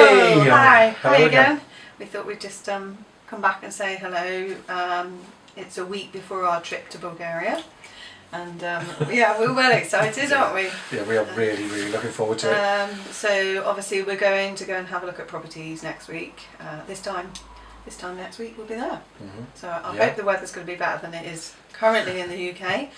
Hey! Hi! Hello Hi again. again. We thought we'd just come back and say hello. It's a week before our trip to Bulgaria, and yeah, we're well excited, aren't we? Yeah, we are really looking forward to it. So obviously we're going to go and have a look at properties next week. This time next week we'll be there. So I hope the weather's going to be better than it is currently in the UK.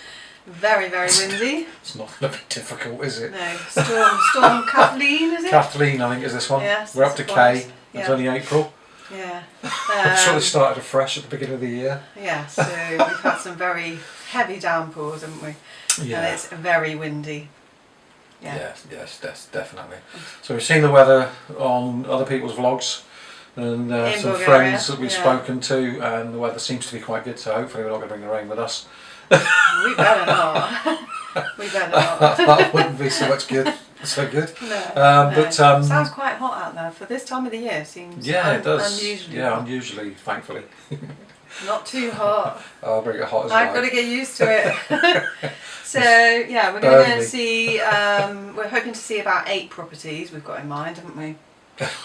Very windy. It's not going to be difficult, is it? No, storm Kathleen, is it? Kathleen, I think, is this one. Yes, We're up to K. It's only April. Yeah. I'm sure they started afresh at the beginning of the year. Yeah, so we've had some very heavy downpours, haven't we? Yeah. And it's very windy. Yeah. Yes, definitely. So we've seen the weather on other people's vlogs and some Bulgaria, friends that we've spoken to, and the weather seems to be quite good, so hopefully we're not going to bring the rain with us. We better not. We better not. That wouldn't be so good. No, But sounds quite hot out there for this time of the year. Seems it does. Unusually. Yeah, hot. unusually, thankfully. Not too hot. I'll bring it hot as I've well. got to get used to it. So yeah, we're going to go and see. We're hoping to see about 8 properties we've got in mind, haven't we?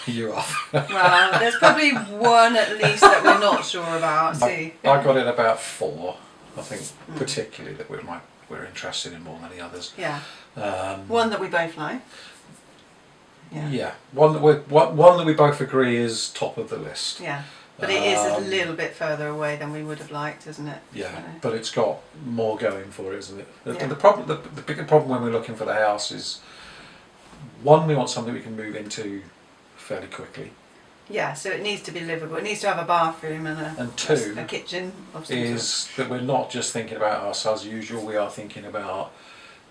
You're off. Well, there's probably one at least that we're not sure about. See, I got in about 4. I think particularly that we're interested in more than the others. Yeah. One that we both like. Yeah. One that we both agree is top of the list. Yeah. But it is a little bit further away than we would have liked, isn't it? Yeah. So. But it's got more going for it, isn't it? Yeah. The bigger problem when we're looking for the house is, one, we want something we can move into fairly quickly. Yeah, so it needs to be livable. It needs to have a bathroom and 2 a kitchen of some is sort. that we're not just thinking about us as usual, we are thinking about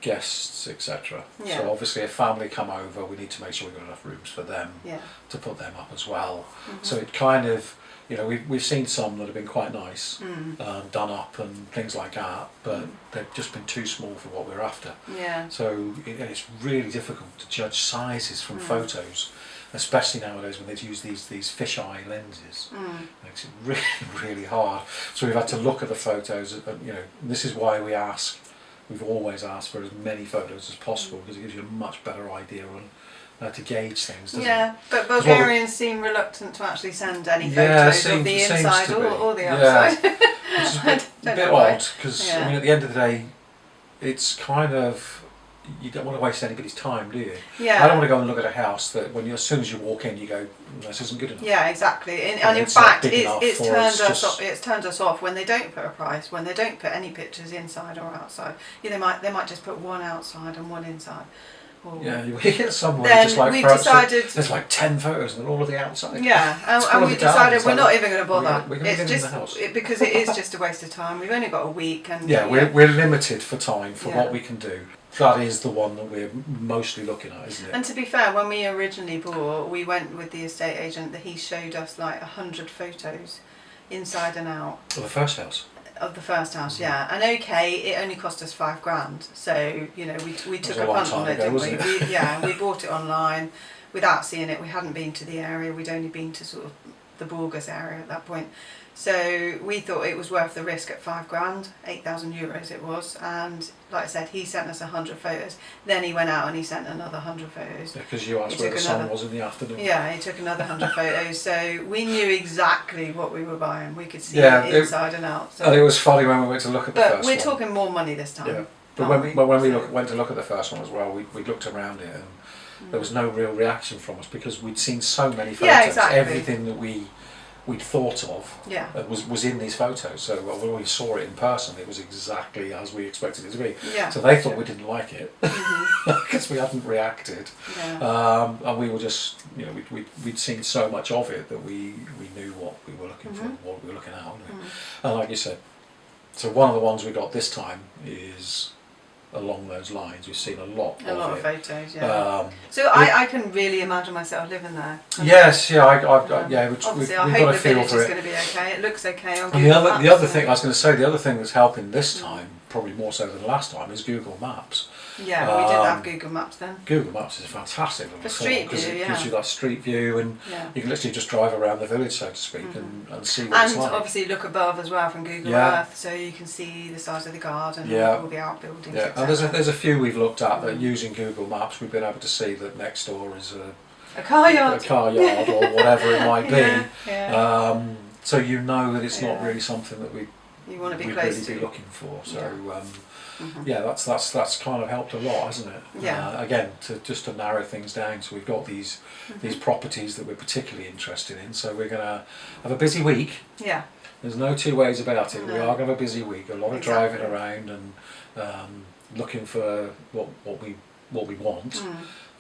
guests, etc. Yeah. So obviously if family come over, we need to make sure we've got enough rooms for them to put them up as well. So it kind of, we've seen some that have been quite nice, done up and things like that, but they've just been too small for what we're after. Yeah. So it's really difficult to judge sizes from photos, especially nowadays when they use these fisheye lenses. Makes it really hard. So we've had to look at the photos, and this is why we've always asked for as many photos as possible, because it gives you a much better idea on to gauge things, doesn't it? But Bulgarians seem reluctant to actually send any photos of the inside or the outside. Which is a bit odd, because I mean, at the end of the day, it's kind of, you don't want to waste anybody's time, do you? Yeah. I don't want to go and look at a house that as soon as you walk in you go, this isn't good enough. Yeah, exactly. And in fact, it's turned us off when they don't put a price, when they don't put any pictures inside or outside. They might just put one outside and one inside. Yeah, you get somewhere then just like we've decided there's like 10 photos and they're all of the outside. Yeah, and we decided we're not even going to bother. It's just because it is just a waste of time. We've only got a week, and we're limited for time for what we can do. That is the one that we're mostly looking at, isn't it? And to be fair, when we originally bought, we went with the estate agent that he showed us like 100 photos, inside and out. Of the first house. Of the first house, yeah. And it only cost us $5,000. So we took a punt on it, didn't we? We bought it online without seeing it. We hadn't been to the area. We'd only been to sort of the Burgas area at that point. So we thought it was worth the risk at $5,000, 8,000 euros it was. And like I said, he sent us 100 photos. Then he went out and he sent another 100 photos. Yeah, because you asked where the sun was in the afternoon. Yeah, he took another 100 photos. So we knew exactly what we were buying. We could see it inside and out. So. And it was funny when we went to look at the first one. But we're talking more money this time. Yeah. But when we went to look at the first one as well, we looked around it and there was no real reaction from us, because we'd seen so many photos. Yeah, exactly. Everything that we'd thought of was in these photos. So when we saw it in person, it was exactly as we expected it to be. Yeah. So they thought we didn't like it because we hadn't reacted. Yeah. And we were just, we'd seen so much of it that we knew what we were looking for, what we were looking at. And like you said, so one of the ones we got this time is along those lines. We've seen a lot of photos, yeah. So I can really imagine myself living there. Yes, yeah, obviously I hope the village is going to be okay. It looks okay on Google Maps. The other thing I was going to say, the other thing that's helping this time, probably more so than last time, is Google Maps. Yeah, we didn't have Google Maps then. Google Maps is fantastic for street view, it gives you that street view, and you can literally just drive around the village, so to speak, and see what it's like. And obviously look above as well from Google Earth, so you can see the size of the garden and all the outbuildings. Yeah, and there's a few we've looked at that using Google Maps, we've been able to see that next door is A car yard. A car yard or whatever it might be. Yeah. So you know that it's not really something that you want to be we'd close really to. be looking for. So Yeah. that's kind of helped a lot, hasn't it? Yeah. Again, to narrow things down. So we've got these properties that we're particularly interested in. So we're gonna have a busy week. Yeah. There's no two ways about it. No. We are going to have a busy week. A lot of driving around and looking for what we want.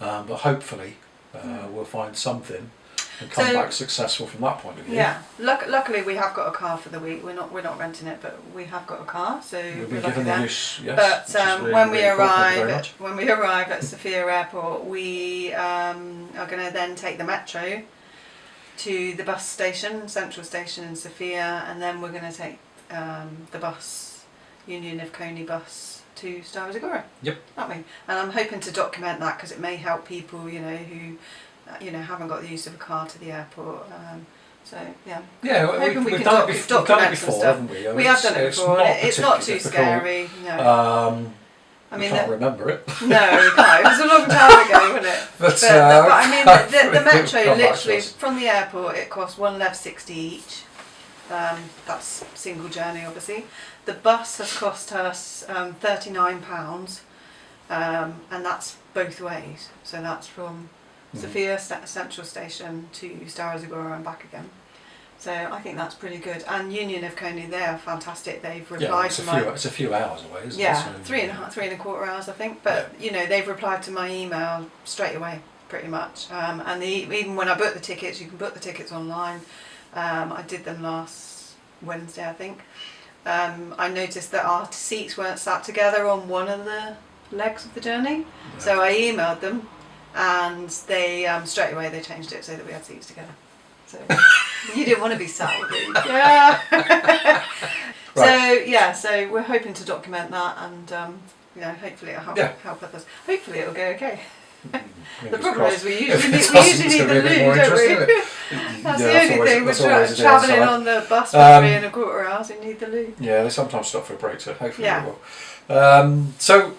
But hopefully we'll find something and come back successful from that point of view. Yeah. Luckily we have got a car for the week. We're not renting it, but we have got a car. So we've been given the use. Yes. But really, when we really arrive at Sofia Airport, we are going to then take the metro to the bus station, Central Station in Sofia, and then we're going to take the bus, Union of Coney bus, to Stara Zagora. Yep. Aren't we? And I'm hoping to document that because it may help people, who, haven't got the use of a car to the airport. So yeah. Yeah, we've done it before, haven't we? We have done it before. It's not too scary. No. I can't remember it. No, you can't. It was a long time ago, wasn't it? But I mean, the metro literally from the airport, it costs £1.60 each. That's single journey, obviously. The bus has cost us £39, and that's both ways. So that's from Sofia Central Station to Stara Zagora and back again. So I think that's pretty good. And Union of Coney, they are fantastic. They've replied to my... it's a few hours away, isn't it? Yeah, So, 3.25 hours, I think. But, they've replied to my email straight away, pretty much. And even when I book the tickets, you can book the tickets online. I did them last Wednesday, I think. I noticed that our seats weren't sat together on one of the legs of the journey. Yeah. So I emailed them, and they straight away they changed it so that we had seats together. So you didn't want to be sat with me. Yeah. Right. So we're hoping to document that, and hopefully it'll help others. Hopefully it'll go okay. The problem is we usually need the loo, don't we? That's the only thing. We're travelling on the bus for 3.25 hours. We need the loo. Yeah, they sometimes stop for a break, so hopefully it will. So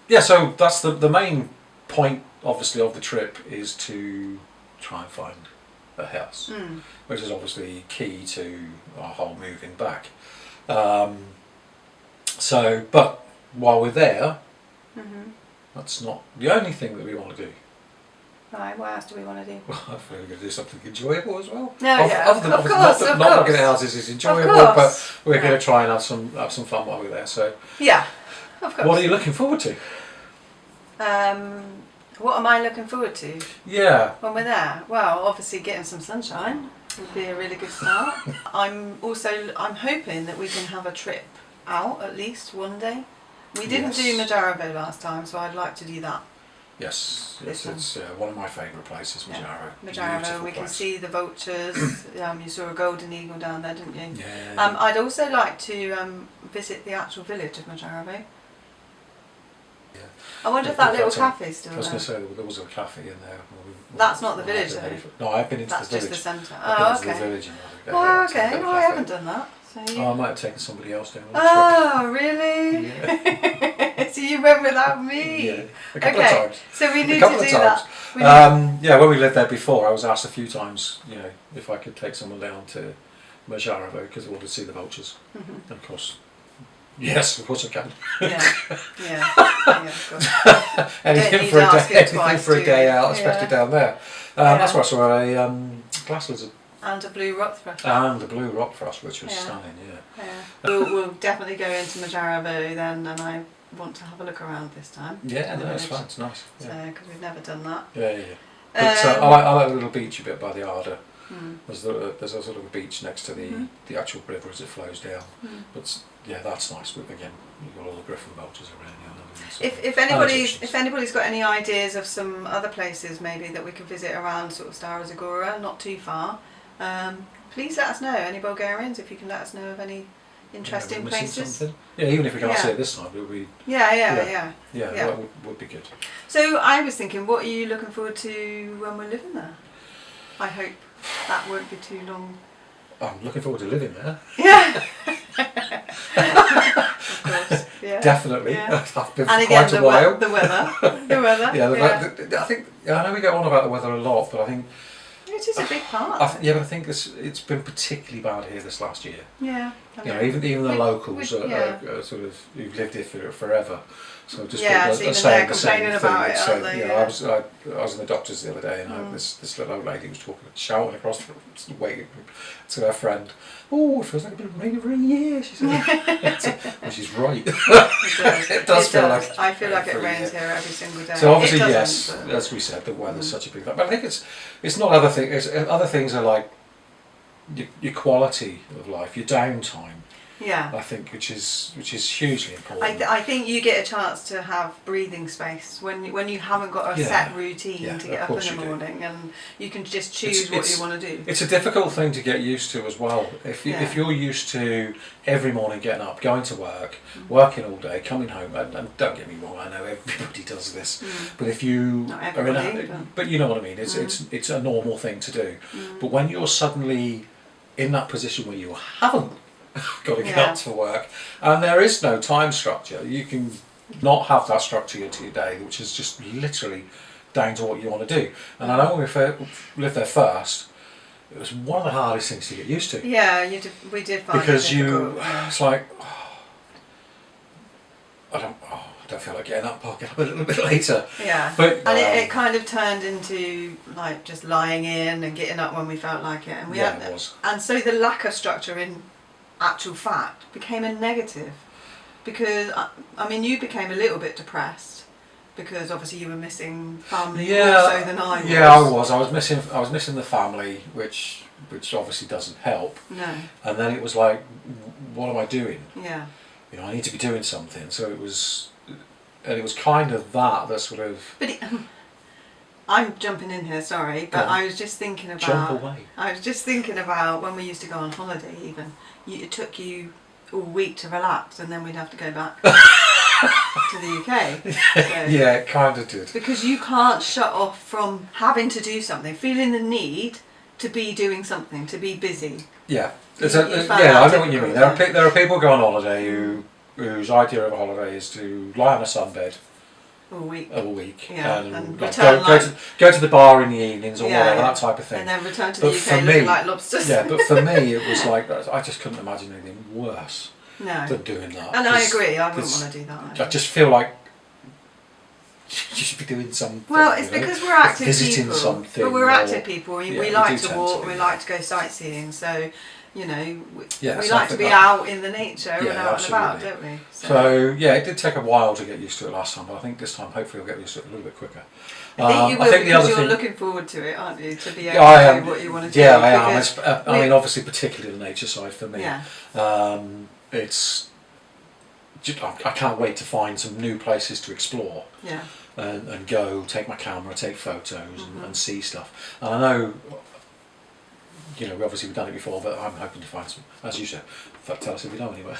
that's the main point, obviously, of the trip is to try and find a house, which is obviously key to our whole moving back. But while we're there, that's not the only thing that we want to do. Right, what else do we want to do? Well, hopefully we're going to do something enjoyable as well. Of course. Not looking at houses is enjoyable, but we're going to try and have some fun while we're there. So yeah, of course. What are you looking forward to? What am I looking forward to? Yeah. When we're there? Well, obviously getting some sunshine would be a really good start. I'm hoping that we can have a trip out at least one day. We didn't do Majaro last time, so I'd like to do that. Yes, it's one of my favourite places, Majaro. Majaro, we can see the vultures. You saw a golden eagle down there, didn't you? Yeah. I'd also like to visit the actual village of Majaro. I wonder if that little cafe is still there. I was going to say there was a cafe in there. That's not the village though. No, I've been into the village. That's just the centre. Oh, okay. The village okay. Well, I haven't done that. So I might have taken somebody else down on the trip. Oh, really? Yeah. So you went without me? Yeah, a couple of times. So we need to do that. When we lived there before, I was asked a few times, if I could take someone down to Majaro because I wanted to see the vultures. And of course, yes, of course I can. Yeah, of course. anything for a day out, especially down there. That's where I saw a glass lizard. And a blue rock thrush. And a blue rock thrush, which was stunning, We'll definitely go into Majaro then, and I want to have a look around this time. Yeah, it's fun, it's nice. Because we've never done that. Yeah. But I like the little beach a bit by the Arda. There's a sort of a beach next to the actual river as it flows down. But that's nice. Again, you've got all the griffon vultures around here. If anybody's got any ideas of some other places maybe that we could visit around sort of Stara Zagora, not too far, please let us know. Any Bulgarians, if you can let us know of any interesting places. Yeah, even if we can't see it this time, it would be. Yeah, that would be good. So I was thinking, what are you looking forward to when we're living there? I hope that won't be too long. I'm looking forward to living there. Yeah. Of course. Yeah. Definitely. Yeah. I've been And for again, quite a while. the weather. Yeah, I think I know we go on about the weather a lot, but I think it is a big part. but I think it's been particularly bad here this last year. Yeah. You know, even the locals yeah. are sort of who've lived here forever. So just even they're complaining about it, aren't they? You know, I was in the doctor's the other day, and this little old lady was shouting across the way to her friend. Oh, it feels like a bit of rain over a year, she said. Well, she's right. It does feel like. I feel like it rains here every single day. So obviously, yes, as we said, the weather's such a big thing. But I think it's not other things. Other things are like your quality of life, your downtime. Yeah. I think which is hugely important. I think you get a chance to have breathing space when you haven't got a set routine to get up in the morning, and you can just choose what you want to do. It's a difficult thing to get used to as well. If you're used to every morning getting up, going to work, working all day, coming home, and don't get me wrong, I know everybody does this, but if you but you know what I mean. It's a normal thing to do. But when you're suddenly in that position where you haven't got to get up to work, and there is no time structure. You can not have that structure to your day, which is just literally down to what you want to do. And I know when we lived there first, it was one of the hardest things to get used to. Yeah, we did find because it difficult. It's like I don't feel like getting up. I'll get up a little bit later. Yeah, but and it kind of turned into like just lying in and getting up when we felt like it, and it was. And so the lack of structure in actual fact became a negative, because I mean you became a little bit depressed because obviously you were missing family more so than I was. Yeah, I was missing the family, which obviously doesn't help. No. And then it was like, what am I doing? Yeah. You know, I need to be doing something. So it was kind of that sort of. But I'm jumping in here, sorry, but I was just thinking about. Jump away. I was just thinking about when we used to go on holiday. Even it took you a week to relax, and then we'd have to go back to the UK. So, yeah, it kind of did. Because you can't shut off from having to do something, feeling the need to be doing something, to be busy. Yeah, I know what you mean. There are people go on holiday whose idea of a holiday is to lie on a sunbed. A week, and go to the bar in the evenings or whatever, that type of thing. And then return to the UK looking like lobsters. Yeah, but for me it was like, I just couldn't imagine anything worse than doing that. And I agree, I wouldn't want to do that either. I just feel like you should be doing something. Well, it's because we're active visiting people. Something, but we're active people. We like to walk, we like to go sightseeing, so you know, we like to be out in the nature and out and about, don't we? So it did take a while to get used to it last time, but I think this time hopefully we'll get used to it a little bit quicker. I think you will, because you're looking forward to it, aren't you? To be able to do what you want to do. Yeah, I am. I mean, obviously, particularly the nature side for me. Yeah. It's just, I can't wait to find some new places to explore. Yeah. And go, take my camera, take photos, and see stuff. And I know. You know, we've done it before, but I'm hoping to find some, as you said, tell us if we know anywhere.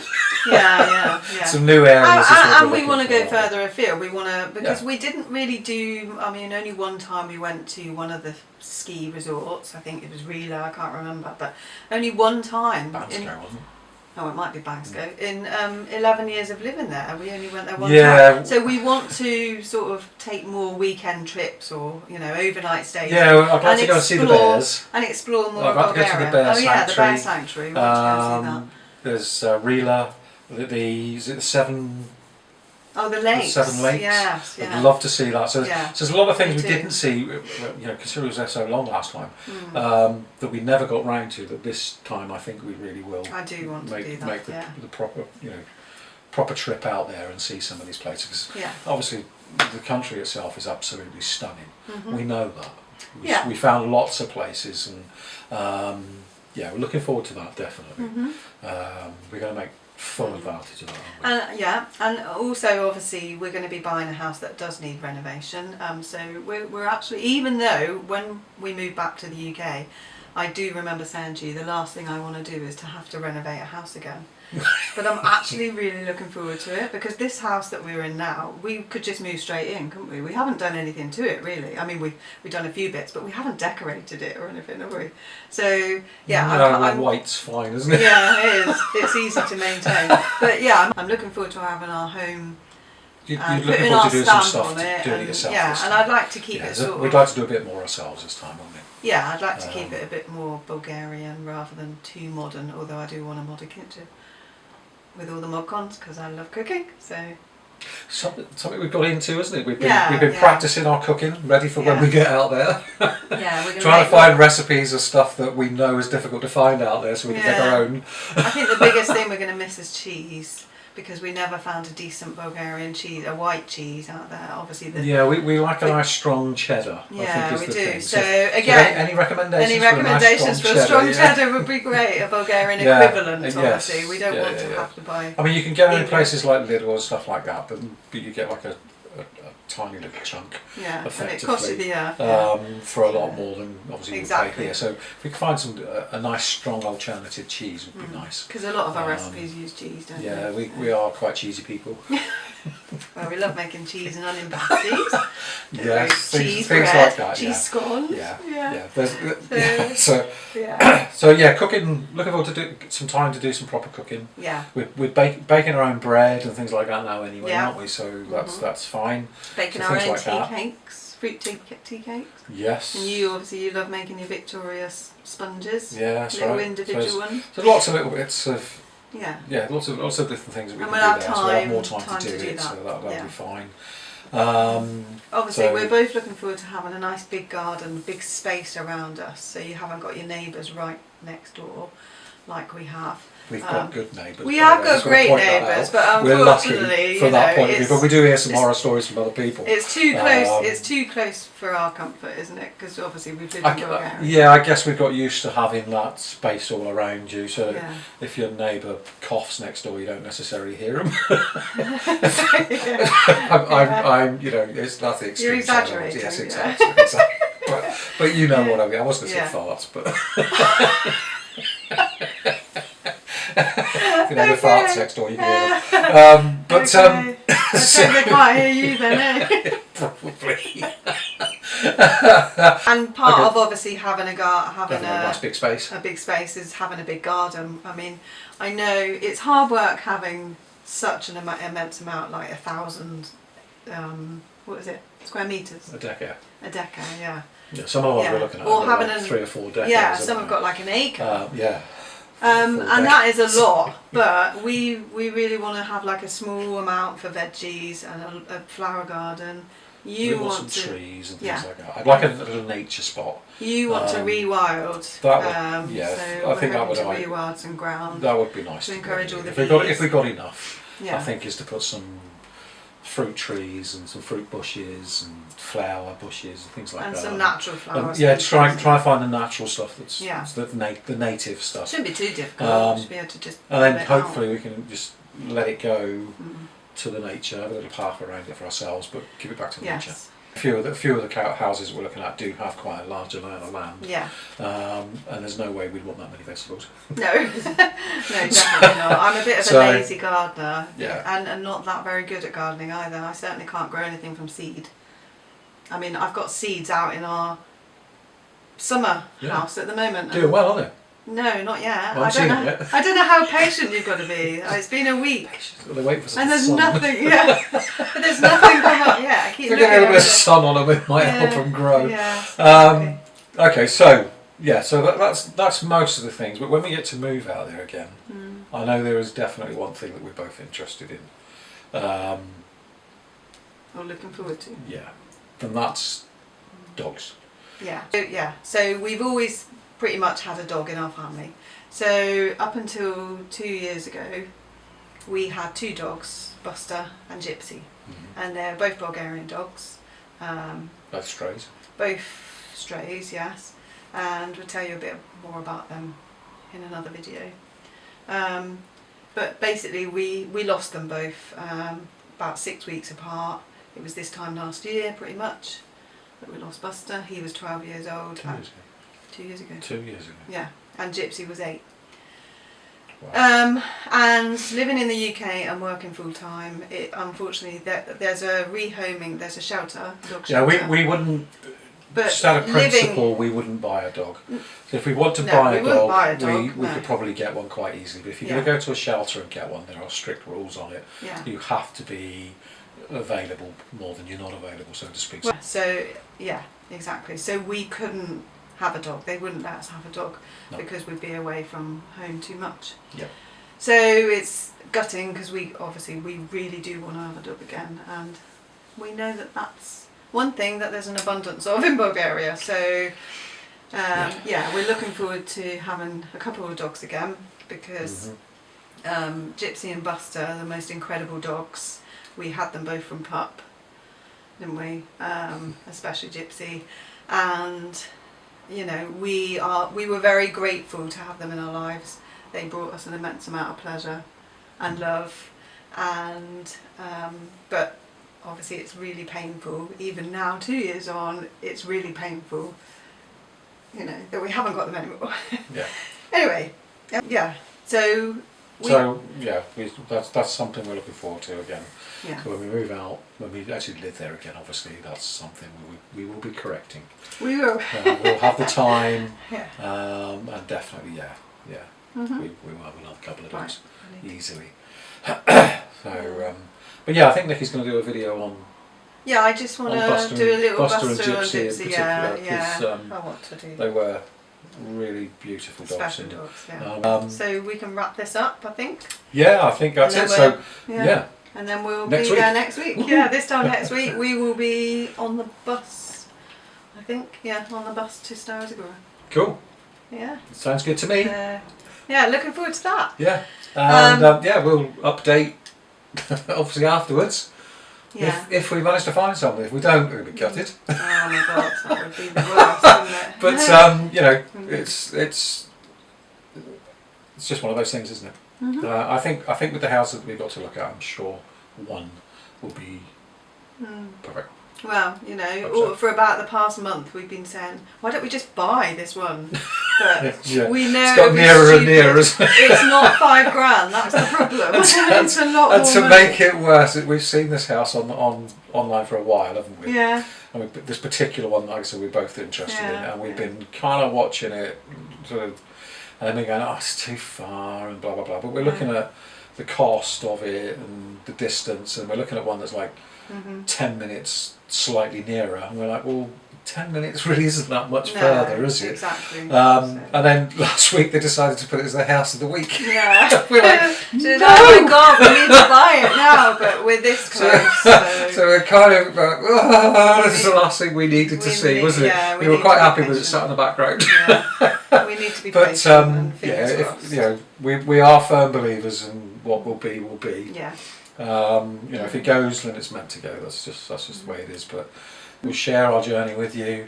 Yeah. Some new areas. And we want to go further afield. We want to, because we didn't really do, I mean, only one time we went to one of the ski resorts. I think it was Rila, I can't remember, but only one time. Bansko, wasn't it? Oh, it might be Bansko. In 11 years of living there, we only went there one time. So we want to sort of take more weekend trips or, you know, overnight stays. Yeah, I'd like to go and see the bears. And explore more of Bulgaria. I'd like to go to the bear sanctuary. The bear sanctuary. We want to go and see that. There's Rila, is it the seven... Oh, the lakes. The 7 lakes. Yes, I'd love to see that. So there's a lot of things we didn't see, you know, considering it was there so long last time, that we never got round to. That this time I think we really will. I do want to do that. Make the proper, you know, proper trip out there and see some of these places. Because obviously the country itself is absolutely stunning. We know that. We found lots of places, and we're looking forward to that definitely. We're going to make full advantage of that. And also obviously we're going to be buying a house that does need renovation. So we're actually, even though when we move back to the UK, I do remember saying to you, the last thing I want to do is to have to renovate a house again. But I'm actually really looking forward to it, because this house that we're in now, we could just move straight in, couldn't we? We haven't done anything to it really. I mean, we've done a few bits, but we haven't decorated it or anything, have we? So yeah, no, white's fine, isn't it? Yeah, it is. It's easy to maintain. But yeah, I'm looking forward to having our home. You're looking forward to doing some stuff, to do it yourself. Yeah, and I'd like to keep it sort of. We'd like to do a bit more ourselves this time, wouldn't we? Yeah, I'd like to keep it a bit more Bulgarian rather than too modern, although I do want a modern kitchen with all the mod cons, because I love cooking. So something we've got into, isn't it? We've been practicing our cooking, ready for when we get out there. Yeah, we're trying to find recipes of stuff that we know is difficult to find out there, so we can make our own. I think the biggest thing we're going to miss is cheese, because we never found a decent Bulgarian cheese, a white cheese out there. Obviously, we like a nice strong cheddar. Yeah, I think is we the do. thing. So again, any recommendations? Any recommendations for a strong cheddar would be great. A Bulgarian equivalent, obviously. We don't want to have to buy. I mean, you can get it in places like Lidl or stuff like that, but you get like a tiny little chunk. Yeah, and it costs you for a lot more than obviously we pay here. So if we can find a nice strong alternative cheese would be nice. Because a lot of our recipes use cheese, don't they? We are quite cheesy people. Well, we love making cheese and onion pasties. Yes, cheese things bread, like that. cheese scones. So cooking. Looking forward to some time to do some proper cooking. Yeah. We're baking our own bread and things like that now anyway, aren't we? So that's fine. Baking our own tea cakes, fruit tea cakes. Yes. And you love making your Victoria sponges. Yeah, that's little right. individual ones. So lots of little bits of. Yeah, lots of different things that we can do there. So we'll have more time to do it, so that'll be fine. Obviously, we're both looking forward to having a nice big garden, big space around us, so you haven't got your neighbours right next door, like we have. We've got good neighbours. We have got great neighbours, but unfortunately, we're lucky from that point of view. But we do hear some horror stories from other people. It's too close. It's too close for our comfort, isn't it? Because obviously we've lived in Bulgaria. Yeah, I guess we've got used to having that space all around you. So if your neighbour coughs next door, you don't necessarily hear him. I'm it's not the extreme. You're exaggerating. Yes, exactly. But you know what I mean. I wasn't going to say farts, but. If you know the farts next door, you can hear them. I can't hear you then, eh? Probably. And part of obviously having a nice big space. A big space is having a big garden. I mean, I know it's hard work having such an immense amount, like 1,000. What is it? Square meters. A deca. Yeah. Yeah, some of us were looking at or having like 3 or 4 decades. Yeah, some have got like an acre. And that is a lot, but we really want to have like a small amount for veggies and a flower garden. You want some trees and things like that. I'd like a little nature spot. You want to rewild. So I think that would rewild some ground. That would be nice to encourage all the if we got enough. I think is to put some fruit trees and some fruit bushes and flower bushes and things like that. And some natural flowers. Try and find the natural stuff that's the native stuff. Shouldn't be too difficult. Should be able to just. And then hopefully we can just let it go to the nature, have a little path around it for ourselves, but give it back to nature. A few of the houses we're looking at do have quite a large amount of land. Yeah. And there's no way we'd want that many vegetables. No, no, definitely not. I'm a bit of a lazy gardener. Yeah. And not that very good at gardening either. I certainly can't grow anything from seed. I mean, I've got seeds out in our summer house at the moment. Doing well, aren't they? No, not yet. Well, I don't know how patient you've got to be. It's been a week. They're waiting for some and there's sun. nothing, but there's nothing come up yet. I keep looking a little bit of sun on them, it might help them grow. Yeah, okay, so that's most of the things. But when we get to move out there again, I know there is definitely one thing that we're both interested in. Or looking forward to. Yeah, and that's dogs. Yeah. So we've always pretty much had a dog in our family. So up until 2 years ago, we had 2 dogs, Buster and Gypsy, and they're both Bulgarian dogs. Both strays. Both strays, yes. And we'll tell you a bit more about them in another video. But basically, we lost them both about 6 weeks apart. It was this time last year, pretty much, that we lost Buster. He was 12 years old. 2 years ago. 2 years ago. 2 years ago. Yeah, and Gypsy was 8. Wow. And living in the UK and working full time, unfortunately there's a rehoming, there's a shelter, dog shelter. Yeah, we wouldn't. But just out of principle, we wouldn't buy a dog. So if we want to buy a dog, we could probably get one quite easily. But if you're going to go to a shelter and get one, there are strict rules on it. Yeah. You have to be available more than you're not available, so to speak. Well, so yeah, exactly. So we couldn't have a dog. They wouldn't let us have a dog because we'd be away from home too much. Yeah. So it's gutting because we really do want to have a dog again, and we know that that's one thing that there's an abundance of in Bulgaria. So we're looking forward to having a couple of dogs again because Gypsy and Buster are the most incredible dogs. We had them both from pup, didn't we? Especially Gypsy, and you know we were very grateful to have them in our lives. They brought us an immense amount of pleasure and love, and but obviously it's really painful. Even now, 2 years on, it's really painful. You know that we haven't got them anymore. Yeah. Anyway, yeah. So that's something we're looking forward to again. Yeah. So when we move out, when we actually live there again, obviously that's something we will be correcting. We will. We'll have the time. Yeah. And definitely, yeah. Mm-hmm. We will have another couple of dogs easily. So, but yeah, I think Nikki's going to do a video on. Yeah, I just want to do a little Buster and Gypsy. Yeah. I want to do. They were really beautiful dogs. Special dogs, yeah. So we can wrap this up, I think. Yeah, I think that's it. So, yeah. And then we'll be there next week. Yeah, this time next week we will be on the bus, I think. Yeah, on the bus to Starzagora. Cool. Yeah. Sounds good to me. Yeah, looking forward to that. Yeah. And we'll update obviously afterwards. Yeah. If we manage to find something. If we don't, we're going to be gutted. Oh my god, that would be the worst, wouldn't it? But you know, it's just one of those things, isn't it? Mm-hmm. I think with the house that we've got to look at, I'm sure one will be perfect. Well, you know, for about the past month we've been saying, why don't we just buy this one? But we know it's got nearer and nearer. It's not $5,000. That's the problem. It's a lot and more to money. make it worse, we've seen this house on online for a while, haven't we? Yeah. And this particular one, like I said, we're both interested in, and we've been kind of watching it, sort of, and then we're going, oh, it's too far, and blah blah blah. But we're looking at the cost of it and the distance, and we're looking at one that's like 10 minutes slightly nearer, and we're like, well, 10 minutes really isn't that much further, is it? Exactly. And then last week they decided to put it as their house of the week. Yeah. We're like, no! Oh my god, we need to buy it now, but we're this close. So we're kind of like, oh, this is the last thing we needed to see, wasn't it? Yeah, we were quite happy with it sat in the background. Yeah. We need to be patient. But you know, we are firm believers, and what will be will be. Yeah. You know, if it goes, then it's meant to go. That's just the way it is. But we'll share our journey with you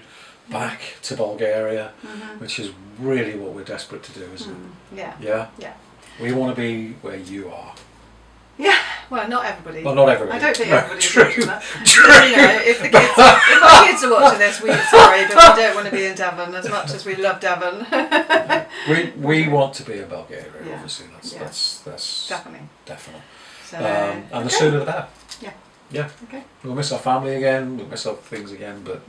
back to Bulgaria, which is really what we're desperate to do, isn't it? Yeah. Yeah. Yeah. We want to be where you are. Yeah. Well, not everybody. Well, not everybody. I don't think everybody's true. watching that. You know, if our kids are watching this, we're sorry, but we don't want to be in Devon as much as we love Devon. we want to be in Bulgaria. Yeah. Obviously, that's definitely. So, and the sooner the better. Yeah. Yeah. Okay. We'll miss our family again. We'll miss our things again, but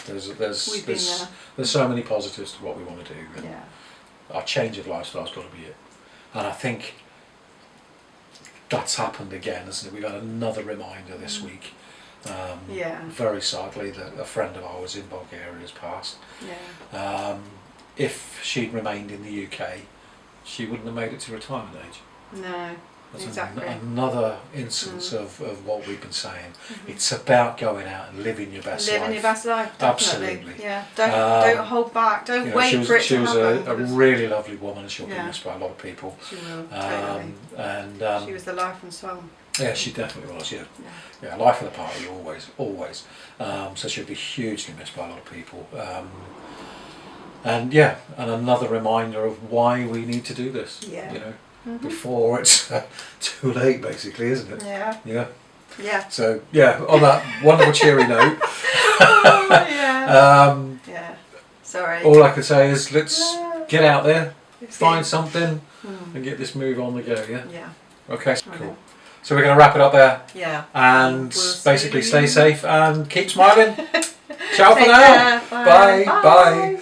there's so many positives to what we want to do. And our change of lifestyle's got to be it. And I think that's happened again, hasn't it? We've had another reminder this week. Very sadly, that a friend of ours in Bulgaria has passed. Yeah. If she'd remained in the UK, she wouldn't have made it to retirement age. No. That's exactly. Another instance of what we've been saying. It's about going out and living your best life. Living your best life, definitely. Absolutely. Yeah. Don't hold back. Don't wait for it to happen. She was a really lovely woman, and she'll be missed by a lot of people. She will, totally. And she was the life and soul. Yeah, she definitely was. Yeah, life of the party, always. So she'll be hugely missed by a lot of people. And another reminder of why we need to do this. Yeah. You know. Before it's too late, basically, isn't it? Yeah. Yeah. Yeah. So on that wonderful cheery note. Yeah. Sorry. All I can say is let's get out there, find something, and get this move on the go. Yeah. Yeah. Okay. Cool. So we're going to wrap it up there. Yeah. And We'll basically see stay you. safe and keep smiling. Ciao for Take now. care. Bye. Bye.